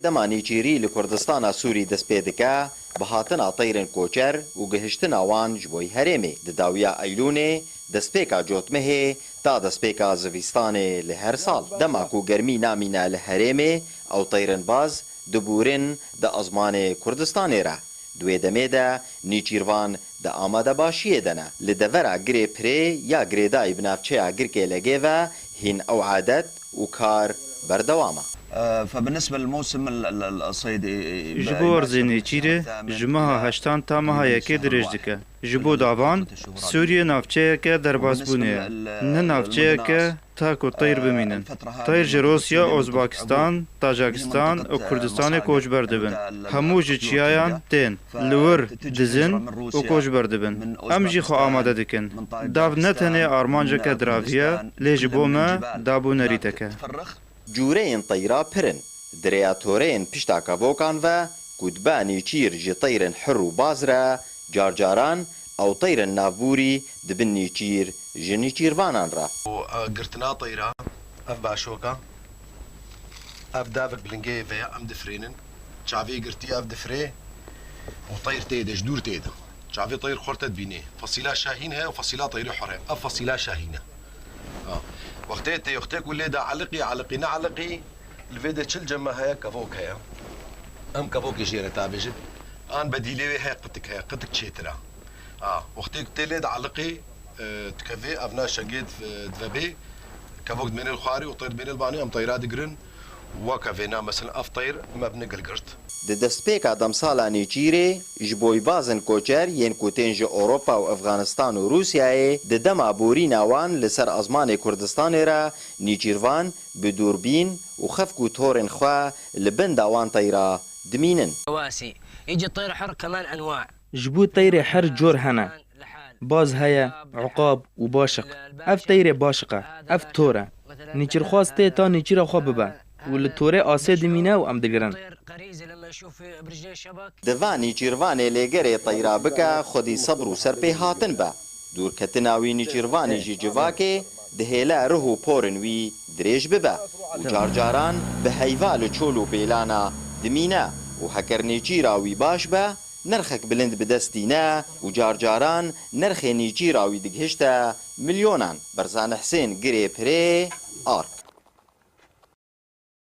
دەما نیجیری لە کوردستانە سووری دەست پێ دەکا بە هاتنە تەیرن کۆچەر و گەهشتنە وان ji بۆی هەرێمێ دداویە ئەیلونێ دەستپێکا جۆتمەهێ تا دەستپێکا زڤیستانێ لە هەر ساڵ دەماک و گەرمی نامینە لە هەرێمێ ئەو تەیرن باز دبورن دە ئەزمانێ کوردستانێرە دوێ دەمێدە نیچیروان دە ئامادە باشیە دەنە لە دەڤەرە گرێ پرێ یا گرێدای بناوچەیە گرکێ لەگێڤە هین ئەو عادەت و کار بەردەوامە. فبالنسبة للموسم الصيدي جبور زيني تشيري جمها هشتان تامها يكي دريج دكا جبو دابان سوريا نافچه درباز بونه نه نافچه تاكو طير بمينن طير جي روسيا اوزباكستان تاجاكستان و كردستان كوچ بردبن همو جي چيايان تين لور دزن و كوچ بردبن ام جي خو آماده دكن داف نتنه آرمانجا که دراویه لیج بومه دابو نریتکه جورەیەن تەیرا پرن درێیاتۆرەیەن پشتا کەڤۆکان ڤە گوتبانی چیر ji تەیرن حڕ و بازرە جارجاران ئەو تەیرن ناڤبووری دبن نیچیر ji نیچیروانان را گرتنا تەیرا ئەف باشۆکە ئەف داڤک بلنگەیە vەیە ئەم دفرێنن چاوێ گرتی ئەف دفرێ و تەیر تێدەش دوور تێدە چاوێ تەیر خۆرتە بینێ فەسیلا شاهین هەیە و فەسیلا تەیری حڕێ ئەف فەسیلا شاهینە وقتي يختك وليدا علقي نعلقي الفيدا تشل جمع هيا كفوك هيا ام كفوك يجينا تابجت ان بديلي هي قتك تشيترا وقتي تليد علقي تكفي افنا شقيت دفبي كفوك من الخاري وطير بين الباني ام طيرات قرن وكفينا مثلا افطير ما بنقل قرت دەستپێکا دەمساڵا نیچیرێ ji بۆی بازن کۆچەر یەن کوتێن ji ئۆڕۆپا و ئەفغانستان و رووسیایê di dema borîna wan li ser ezmanê Kurdistanê re nîçîrvan bi dûrbîn û xefk û torên xwe li binda wan teyra dimînin. ji bo teyrê her cor hene baz heye eqab û başiq ev teyrê başiq e ev tor e nîçîrxwaz tê ta nîçîra xwe bibe û li torê asê dimîne û em digirin. Diva nîçîrvanê lêgerê teyra bike xwedî sebr û serpê hatin be. Dûrketina wî nîçîrvanê jî civakê dihêle rih û porên wî dirêj bibe û carcaran bi heyva li çol û pêlana dimîne û heker nêçîra wî baş be nirxek bilind bi dest dîne û carcaran nirxê nîçîra wî digihişte milyonan. Berzan Hesên girê pirê Ark.